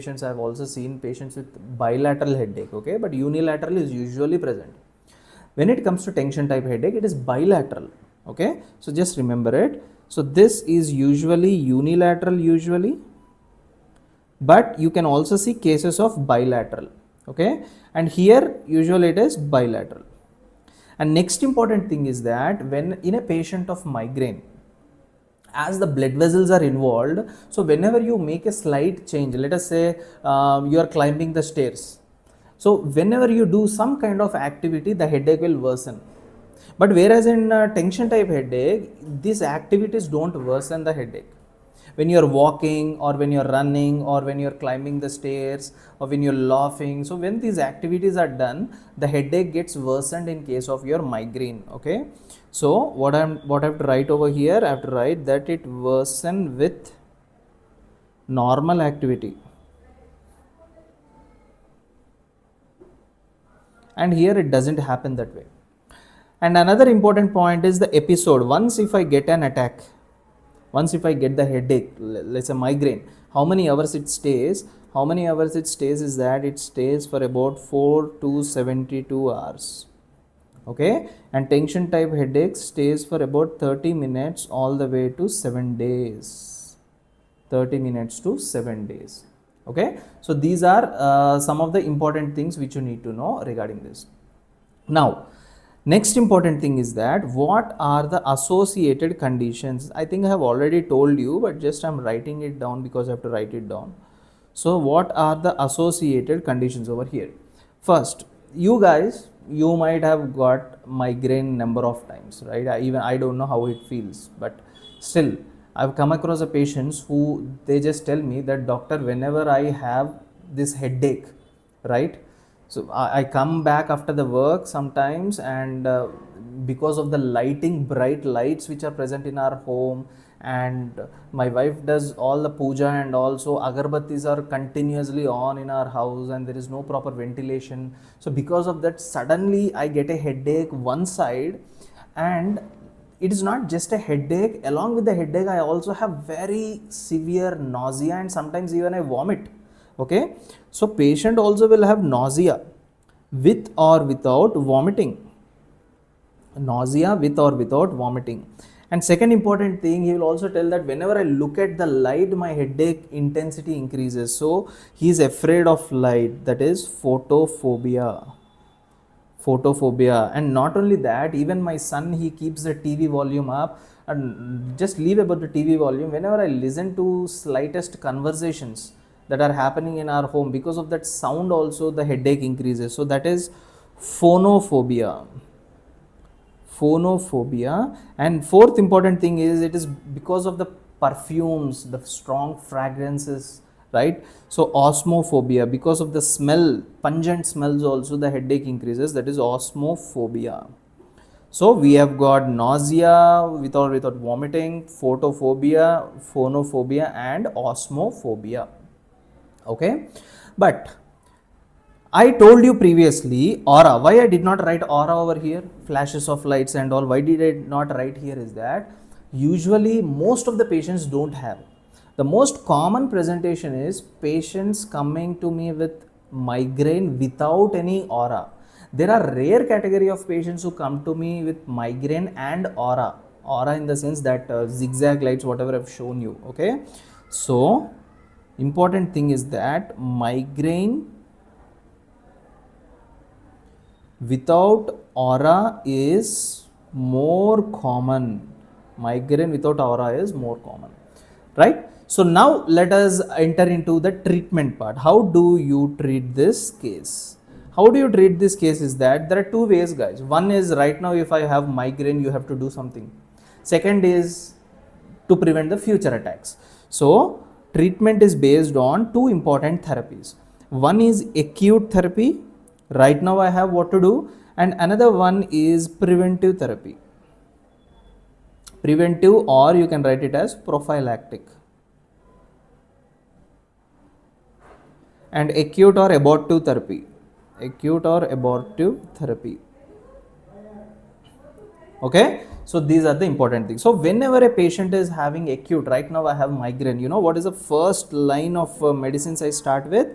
patients, I've also seen patients with bilateral headache, okay, but unilateral is usually present. When it comes to tension type headache, it is bilateral, okay, so just remember it. So this is usually unilateral usually, but you can also see cases of bilateral, okay, and here usually it is bilateral. And next important thing is that when in a patient of migraine, as the blood vessels are involved, so whenever you make a slight change, let us say you are climbing the stairs, so whenever you do some kind of activity, the headache will worsen. But whereas in tension type headache, these activities don't worsen the headache. When you're walking or when you're running or when you're climbing the stairs or when you're laughing, so when these activities are done, the headache gets worsened in case of your migraine, okay. So what I have to write over here, I have to write that it worsen with normal activity, and here it doesn't happen that way. And another important point is the episode. Once if I get an attack, once if I get the headache, let's say migraine, how many hours it stays? How many hours it stays is that it stays for about 4 to 72 hours. Okay, and tension type headache stays for about 30 minutes all the way to 7 days. 30 minutes to 7 days. Okay, so these are some of the important things which you need to know regarding this. Now, next important thing is that what are the associated conditions? I think I have already told you, but just I'm writing it down because I have to write it down. So what are the associated conditions over here? First, you guys, you might have got migraine number of times, right? I don't know how it feels, but still I've come across a patients who they just tell me that doctor, whenever I have this headache, right? So I come back after the work sometimes, and because of the lighting, bright lights which are present in our home, and my wife does all the puja, and also agarbattis are continuously on in our house, and there is no proper ventilation. So because of that, suddenly I get a headache one side, and it is not just a headache. Along with the headache, I also have very severe nausea, and sometimes even I vomit. Okay, so patient also will have nausea with or without vomiting. Nausea with or without vomiting. And second important thing, he will also tell that whenever I look at the light, my headache intensity increases. So he is afraid of light, that is photophobia. And not only that, even my son, he keeps the TV volume up, and just leave about the TV volume, whenever I listen to slightest conversations that are happening in our home, because of that sound also the headache increases. So that is phonophobia. And fourth important thing is, it is because of the perfumes, the strong fragrances, right? So osmophobia, because of the smell, pungent smells also the headache increases, that is osmophobia. So we have got nausea with or without vomiting, photophobia, phonophobia, and osmophobia. Okay, but I told you previously aura. Why I did not write aura over here, flashes of lights and all? Why did I not write here is that usually most of the patients don't have. The most common presentation is patients coming to me with migraine without any aura. There are rare category of patients who come to me with migraine and aura. Aura in the sense that zigzag lights, whatever I've shown you. Okay, so important thing is that migraine without aura is more common. Migraine without aura is more common, right? So now let us enter into the treatment part. How do you treat this case? How do you treat this case is that there are two ways, guys. One is, right now if I have migraine, you have to do something. Second is to prevent the future attacks. So treatment is based on two important therapies. One is acute therapy. Right now I have what to do, and another one is preventive therapy. Preventive, or you can write it as prophylactic. And acute or abortive therapy. Acute or abortive therapy. Okay, so these are the important things. So whenever a patient is having acute, right now I have migraine, you know what is the first line of medicines I start with?